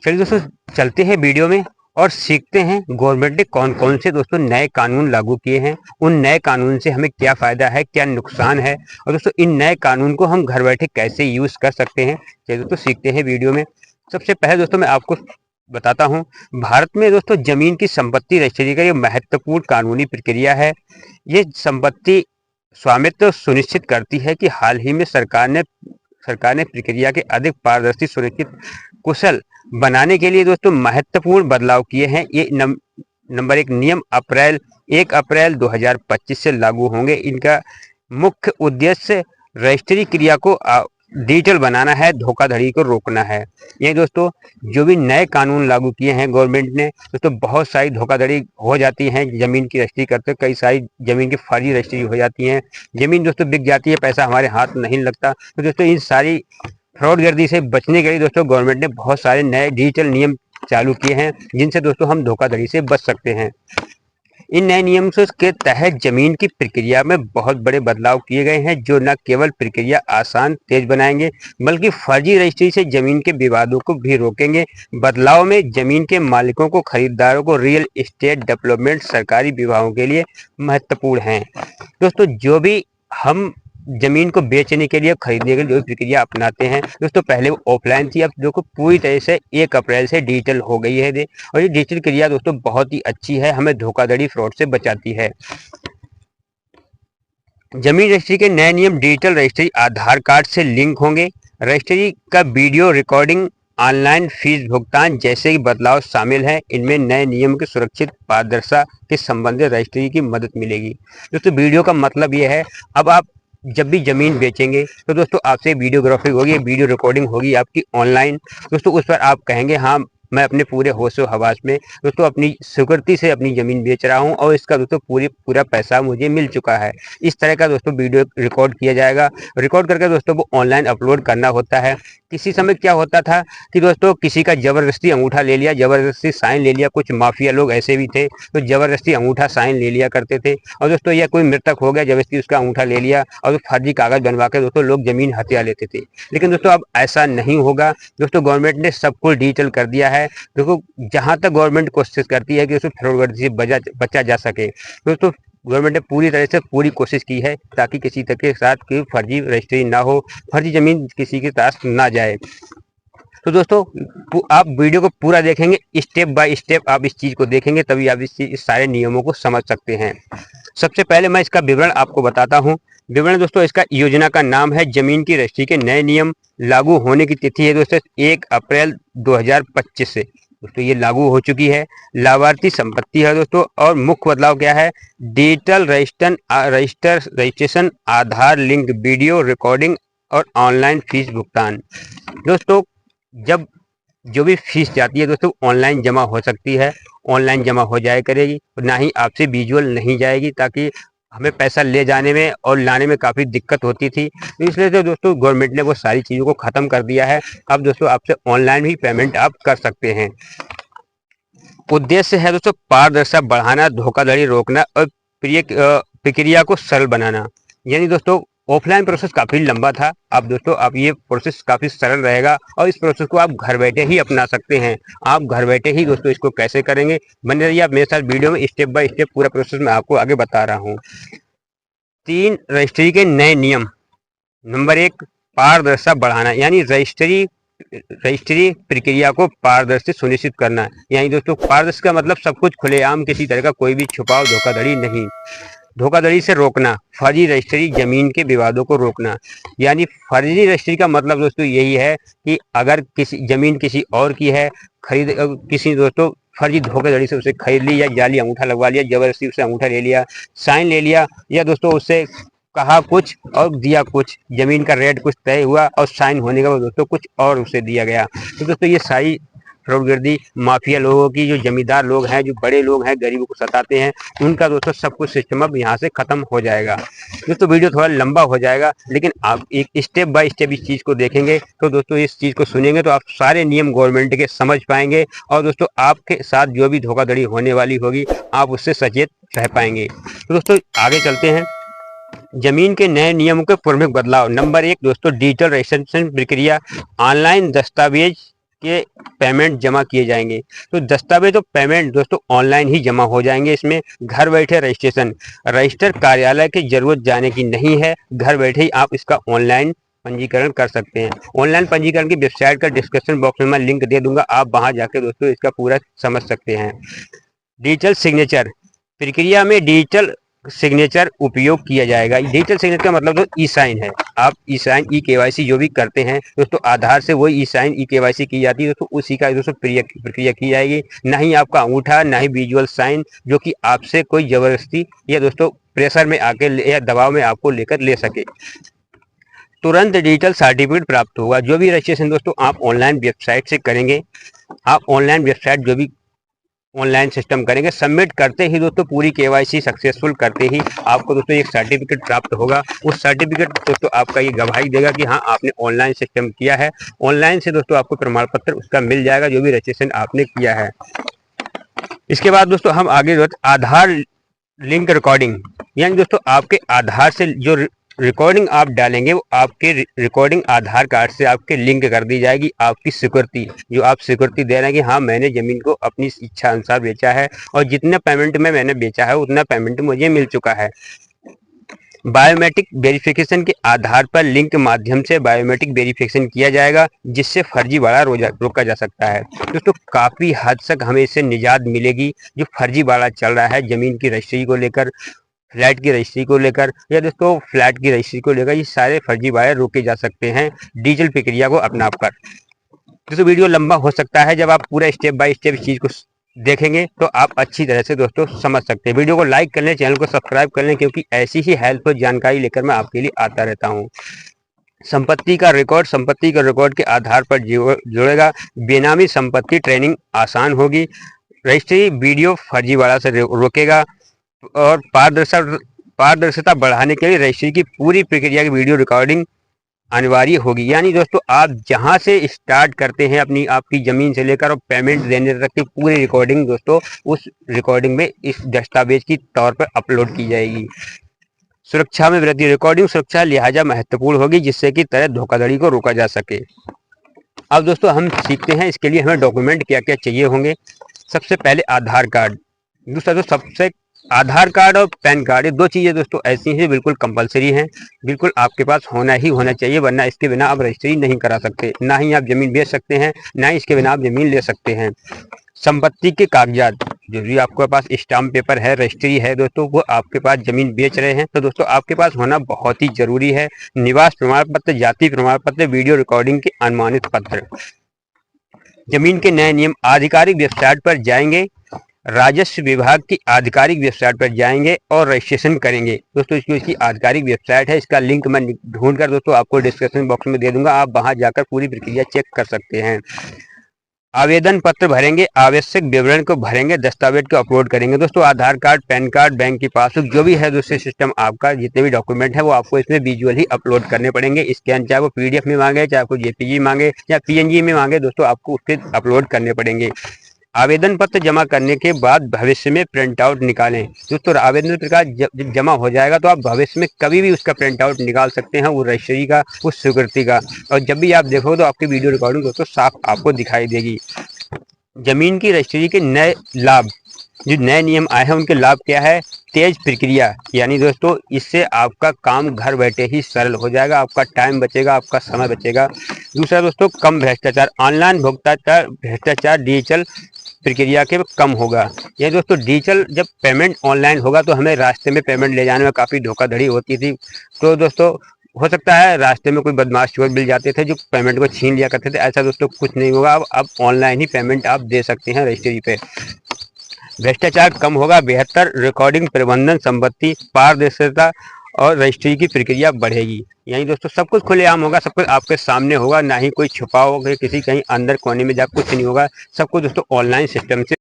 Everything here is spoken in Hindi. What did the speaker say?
चलिए दोस्तों, चलते हैं वीडियो में और सीखते हैं गवर्नमेंट ने कौन कौन से दोस्तों नए कानून लागू किए हैं। उन नए कानून से हमें क्या फ़ायदा है, क्या नुकसान है, और दोस्तों इन नए कानून को हम घर बैठे कैसे यूज़ कर सकते हैं। चलिए दोस्तों सीखते हैं वीडियो में। सबसे पहले दोस्तों मैं आपको बताता हूँ, भारत में दोस्तों ज़मीन की संपत्ति रजिस्ट्री का ये महत्वपूर्ण कानूनी प्रक्रिया है। ये संपत्ति स्वामित्व सुनिश्चित करती है कि हाल ही में सरकार ने प्रक्रिया के अधिक पारदर्शी, सुनिश्चित, कुशल बनाने के लिए दोस्तों महत्वपूर्ण बदलाव किए हैं। ये नंबर एक नियम 1 अप्रैल 2025 से लागू होंगे। इनका मुख्य उद्देश्य रजिस्ट्री क्रिया को डिजिटल बनाना है, धोखाधड़ी को रोकना है। ये दोस्तों जो भी नए कानून लागू किए हैं गवर्नमेंट ने, दोस्तों बहुत सारी धोखाधड़ी हो जाती है। ज़मीन की रजिस्ट्री करते कई सारी ज़मीन की फर्जी रजिस्ट्री हो जाती है, ज़मीन दोस्तों बिक जाती है, पैसा हमारे हाथ नहीं लगता। तो दोस्तों इन सारी फ्रॉडगिर्दी से बचने के लिए दोस्तों गवर्नमेंट ने बहुत सारे नए डिजिटल नियम चालू किए हैं, जिनसे दोस्तों हम धोखाधड़ी से बच सकते हैं। इन नए नियमों के तहत जमीन की प्रक्रिया में बहुत बड़े बदलाव किए गए हैं, जो न केवल प्रक्रिया आसान तेज बनाएंगे, बल्कि फर्जी रजिस्ट्री से जमीन के विवादों को भी रोकेंगे। बदलाव में जमीन के मालिकों को, खरीदारों को, रियल एस्टेट डेवलपमेंट सरकारी विभागों के लिए महत्वपूर्ण हैं। दोस्तों जो भी हम जमीन को बेचने के लिए, खरीदने के लिए जो प्रक्रिया अपनाते हैं दोस्तों, पहले वो ऑफलाइन थी, अब जो को पूरी तरह से 1 अप्रैल से डिजिटल हो गई है। और ये डिजिटल क्रिया दोस्तों बहुत ही अच्छी है, हमें धोखाधड़ी, फ्रॉड से बचाती है। जमीन रजिस्ट्री के नए नियम, डिजिटल रजिस्ट्री आधार कार्ड से लिंक होंगे। रजिस्ट्री का वीडियो रिकॉर्डिंग, ऑनलाइन फीस भुगतान जैसे ही बदलाव शामिल हैं। इनमें नए नियम की सुरक्षित पारदर्शिता के संबंधित रजिस्ट्री की मदद मिलेगी। दोस्तों वीडियो का मतलब ये है, अब आप जब भी ज़मीन बेचेंगे तो दोस्तों आपसे वीडियोग्राफी होगी, वीडियो रिकॉर्डिंग होगी आपकी ऑनलाइन। दोस्तों उस पर आप कहेंगे हाँ मैं अपने पूरे होश हवास में दोस्तों अपनी स्वीकृति से अपनी ज़मीन बेच रहा हूं और इसका दोस्तों पूरा पैसा मुझे मिल चुका है। इस तरह का दोस्तों वीडियो रिकॉर्ड किया जाएगा। रिकॉर्ड करके दोस्तों वो ऑनलाइन अपलोड करना होता है। किसी समय क्या होता था कि दोस्तों किसी का ज़बरदस्ती अंगूठा ले लिया, ज़बरदस्ती साइन ले लिया, कुछ माफिया लोग ऐसे भी थे तो ज़बरदस्ती अंगूठा साइन ले लिया करते थे। और दोस्तों यह कोई मृतक हो गया, ज़बरदस्ती उसका अंगूठा ले लिया और फर्जी कागज़ बनवा के दोस्तों लोग ज़मीन हथिया लेते थे। लेकिन दोस्तों अब ऐसा नहीं होगा। दोस्तों गवर्नमेंट ने सब कुछ डिजिटल कर दिया है। देखो जहाँ तक गवर्नमेंट कोशिश करती है कि दोस्तों फ्रॉडगिर्दी से बचा जा सके, दोस्तों गवर्नमेंट ने पूरी तरह से पूरी कोशिश की है ताकि किसी तक के साथ कोई फर्जी रजिस्ट्री ना हो, फर्जी ज़मीन किसी के पास ना जाए। तो दोस्तों आप वीडियो को पूरा देखेंगे, स्टेप बाय स्टेप आप इस चीज़ को देखेंगे, तभी आप इस सारे नियमों को समझ सकते हैं। सबसे पहले मैं इसका विवरण आपको बताता हूँ। विवरण दोस्तों इसका योजना का नाम है जमीन की रजिस्ट्री के नए नियम। लागू होने की तिथि है दोस्तों 1 अप्रैल 2025 से दोस्तों ये लागू हो चुकी है। लाभार्थी संपत्ति है दोस्तों, और मुख्य बदलाव क्या है, डिजिटल रजिस्ट्रेशन, आधार लिंक, वीडियो रिकॉर्डिंग और ऑनलाइन फीस भुगतान। दोस्तों जब जो भी फीस जाती है दोस्तों ऑनलाइन जमा हो सकती है, ऑनलाइन जमा हो जाया करेगी, ना ही आपसे विजुअल नहीं जाएगी, ताकि हमें पैसा ले जाने में और लाने में काफ़ी दिक्कत होती थी। तो इसलिए तो दोस्तों गवर्नमेंट ने वो सारी चीज़ों को ख़त्म कर दिया है। अब दोस्तों आपसे ऑनलाइन भी पेमेंट आप कर सकते हैं। उद्देश्य है दोस्तों पारदर्शिता बढ़ाना, धोखाधड़ी रोकना और प्रक्रिया को सरल बनाना। यानी दोस्तों ऑफलाइन प्रोसेस काफ़ी लंबा था, अब दोस्तों अब ये प्रोसेस काफ़ी सरल रहेगा और इस प्रोसेस को आप घर बैठे ही अपना सकते हैं। आप घर बैठे ही दोस्तों इसको कैसे करेंगे, बने रहिए आप मेरे साथ वीडियो में, स्टेप बाय स्टेप पूरा प्रोसेस मैं आपको आगे बता रहा हूँ। 3 रजिस्ट्री के नए नियम। नंबर 1 पारदर्शिता बढ़ाना, यानी रजिस्ट्री प्रक्रिया को पारदर्शी सुनिश्चित करना। यानी दोस्तों पारदर्शी का मतलब सब कुछ खुलेआम, किसी तरह का कोई भी छुपाव, धोखाधड़ी नहीं। धोखाधड़ी से रोकना, फर्जी रजिस्ट्री, जमीन के विवादों को रोकना। यानी फर्जी रजिस्ट्री का मतलब दोस्तों यही है कि अगर किसी जमीन किसी और की है, किसी दोस्तों फर्जी धोखाधड़ी से उसे खरीद ली, या जाली अंगूठा लगवा लिया, जबरदस्ती उसे अंगूठा ले लिया, साइन ले लिया, या दोस्तों उससे कहा कुछ और दिया कुछ, जमीन का रेट कुछ तय हुआ और साइन होने का दोस्तों कुछ और उसे दिया गया। तो दोस्तों ये सारी फ्रॉडगिर्दी माफिया लोगों की, जो जमींदार लोग हैं, जो बड़े लोग हैं, गरीबों को सताते हैं, उनका दोस्तों सब कुछ सिस्टम अब यहाँ से खत्म हो जाएगा। दोस्तों वीडियो थोड़ा लंबा हो जाएगा, लेकिन आप एक स्टेप बाय स्टेप इस चीज़ को देखेंगे तो दोस्तों इस चीज़ को सुनेंगे तो आप सारे नियम गवर्नमेंट के समझ पाएंगे और दोस्तों आपके साथ जो भी धोखाधड़ी होने वाली होगी आप उससे सचेत रह पाएंगे। तो दोस्तों आगे चलते हैं। जमीन के नए नियमों के प्रमुख बदलाव। नंबर 1 दोस्तों डिजिटल रजिस्ट्रेशन प्रक्रिया, ऑनलाइन दस्तावेज के पेमेंट जमा किए जाएंगे। तो दस्तावेज और पेमेंट दोस्तों ऑनलाइन ही जमा हो जाएंगे। इसमें घर बैठे रजिस्टर कार्यालय की जरूरत जाने की नहीं है। घर बैठे ही आप इसका ऑनलाइन पंजीकरण कर सकते हैं। ऑनलाइन पंजीकरण की वेबसाइट का डिस्क्रिप्शन बॉक्स में मैं लिंक दे दूंगा, आप वहां जाकर दोस्तों इसका पूरा समझ सकते हैं। डिजिटल सिग्नेचर प्रक्रिया में डिजिटल सिग्नेचर उपयोग किया जाएगा। डिजिटल सिग्नेचर का मतलब तो ई साइन है। आप ई साइन ई केवाईसी जो भी करते हैं दोस्तों, आधार से वही ई साइन ई केवाईसी की जाती है दोस्तों, उसी का दोस्तों प्रक्रिया की जाएगी। ना ही आपका अंगूठा, ना ही विजुअल साइन, जो कि आपसे कोई जबरदस्ती या दोस्तों प्रेशर में आके या दबाव में आपको लेकर ले सके। तुरंत डिजिटल सर्टिफिकेट प्राप्त होगा। जो भी रजिस्ट्रेशन दोस्तों आप ऑनलाइन वेबसाइट से करेंगे, आप ऑनलाइन वेबसाइट जो भी ऑनलाइन सिस्टम करेंगे, सबमिट करते ही दोस्तों पूरी केवाईसी सक्सेसफुल करते ही आपको दोस्तों एक सर्टिफिकेट प्राप्त होगा। उस सर्टिफिकेट दोस्तों आपका ये गवाही देगा कि हाँ आपने ऑनलाइन सिस्टम किया है। ऑनलाइन से दोस्तों आपको प्रमाण पत्र उसका मिल जाएगा जो भी रजिस्ट्रेशन आपने किया है। इसके बाद दोस्तों हम आगे आधार लिंक रिकॉर्डिंग, यानी दोस्तों आपके आधार से जो रिकॉर्डिंग आप डालेंगे वो आपके रिकॉर्डिंग आधार कार्ड से आपके लिंक कर दी जाएगी। आपकी स्वीकृति, जो आप स्वीकृति दे रहे हैं कि हाँ मैंने जमीन को अपनी इच्छा अनुसार बेचा है और जितने पेमेंट में मैंने बेचा है उतना पेमेंट मुझे मिल चुका है। बायोमेट्रिक वेरिफिकेशन के आधार पर लिंक के माध्यम से बायोमेट्रिक वेरिफिकेशन किया जाएगा, जिससे फर्जीवाड़ा रोका जा सकता है। दोस्तों काफ़ी हद तक हमें इससे निजात मिलेगी। जो फर्जीवाड़ा चल रहा है जमीन की रजिस्ट्री को लेकर, फ्लैट की रजिस्ट्री को लेकर या दोस्तों फ्लैट की रजिस्ट्री को लेकर, ये सारे फर्जीवाड़े रोके जा सकते हैं डिजिटल प्रक्रिया को अपनाकर। दोस्तों वीडियो लंबा हो सकता है, जब आप पूरा स्टेप बाय स्टेप इस चीज़ को देखेंगे तो आप अच्छी तरह से दोस्तों समझ सकते हैं। वीडियो को लाइक कर लें, चैनल को सब्सक्राइब कर लें, क्योंकि ऐसी ही हेल्पफुल जानकारी लेकर मैं आपके लिए आता रहता हूँ। संपत्ति का रिकॉर्ड के आधार पर जुड़ेगा। बेनामी संपत्ति ट्रेनिंग आसान होगी। रजिस्ट्री वीडियो फर्जीवाड़ा से रोकेगा और पारदर्शिता बढ़ाने के लिए रजिस्ट्री की पूरी प्रक्रिया की वीडियो रिकॉर्डिंग अनिवार्य होगी। यानी दोस्तों आप जहां से स्टार्ट करते हैं अपनी आपकी ज़मीन से लेकर और पेमेंट देने तक की पूरी रिकॉर्डिंग दोस्तों उस रिकॉर्डिंग में इस दस्तावेज की तौर पर अपलोड की जाएगी। सुरक्षा में वृद्धि, रिकॉर्डिंग सुरक्षा लिहाजा महत्वपूर्ण होगी, जिससे कि तरह धोखाधड़ी को रोका जा सके। अब दोस्तों हम सीखते हैं इसके लिए हमें डॉक्यूमेंट क्या क्या चाहिए होंगे। सबसे पहले आधार कार्ड, दूसरा तो सबसे आधार कार्ड और पैन कार्ड, ये दो चीज़ें दोस्तों ऐसी हैं बिल्कुल कंपलसरी हैं, बिल्कुल आपके पास होना ही होना चाहिए, वरना इसके बिना आप रजिस्ट्री नहीं करा सकते। ना ही आप ज़मीन बेच सकते हैं, ना ही इसके बिना आप ज़मीन ले सकते हैं। संपत्ति के कागजात, जो भी आपके पास स्टाम्प पेपर है, रजिस्ट्री है दोस्तों, वो आपके पास ज़मीन बेच रहे हैं तो दोस्तों आपके पास होना बहुत ही ज़रूरी है। निवास प्रमाण पत्र, जाति प्रमाण पत्र, वीडियो रिकॉर्डिंग के अनुमानित पत्र। जमीन के नए नियम, आधिकारिक वेबसाइट पर जाएंगे, राजस्व विभाग की आधिकारिक वेबसाइट पर जाएंगे और रजिस्ट्रेशन करेंगे। दोस्तों इसकी आधिकारिक वेबसाइट है, इसका लिंक मैं ढूंढकर दोस्तों आपको डिस्क्रिप्शन बॉक्स में दे दूंगा, आप वहां जाकर पूरी प्रक्रिया चेक कर सकते हैं। आवेदन पत्र भरेंगे, आवश्यक विवरण को भरेंगे, दस्तावेज को अपलोड करेंगे। दोस्तों आधार कार्ड, पैन कार्ड, बैंक की पासबुक, जो भी है दूसरे सिस्टम आपका जितने भी डॉक्यूमेंट है वो आपको इसमें विजुअली अपलोड करने पड़ेंगे। स्कैन, चाहे वो पीडीएफ में मांगे, चाहे आपको जेपीजी मांगे या पीएनजी में मांगे, दोस्तों आपको उसके अपलोड करने पड़ेंगे। आवेदन पत्र जमा करने के बाद भविष्य में प्रिंट आउट निकालें। दोस्तों आवेदन पत्र जमा हो जाएगा तो आप भविष्य में कभी भी उसका प्रिंट आउट निकाल सकते हैं, वो रजिस्ट्री का, उस स्वीकृति का, और जब भी आप देखो तो आपकी वीडियो रिकॉर्डिंग दोस्तों साफ आपको दिखाई देगी। जमीन की रजिस्ट्री के नए लाभ, जो नए नियम आए हैं उनके लाभ क्या है। तेज प्रक्रिया, यानी दोस्तों इससे आपका काम घर बैठे ही सरल हो जाएगा, आपका टाइम बचेगा, आपका समय बचेगा। दूसरा दोस्तों कम भ्रष्टाचार, ऑनलाइन भ्रष्टाचार डिजिटल प्रक्रिया के कम होगा। ये दोस्तों डिजिटल जब पेमेंट ऑनलाइन होगा तो हमें रास्ते में पेमेंट ले जाने में काफ़ी धोखाधड़ी होती थी, तो दोस्तों हो सकता है रास्ते में कोई बदमाश चोर मिल जाते थे जो पेमेंट को छीन लिया करते थे। ऐसा दोस्तों कुछ नहीं होगा, अब ऑनलाइन ही पेमेंट आप दे सकते हैं रजिस्ट्री पे। भ्रष्टाचार कम होगा, बेहतर रिकॉर्डिंग प्रबंधन, संपत्ति पारदर्शिता और रजिस्ट्री की प्रक्रिया बढ़ेगी। यानी दोस्तों सब कुछ खुलेआम होगा, सब कुछ आपके सामने होगा, ना ही कोई छुपा होगा किसी कहीं अंदर कोने में जा, कुछ नहीं होगा, सब कुछ दोस्तों ऑनलाइन सिस्टम से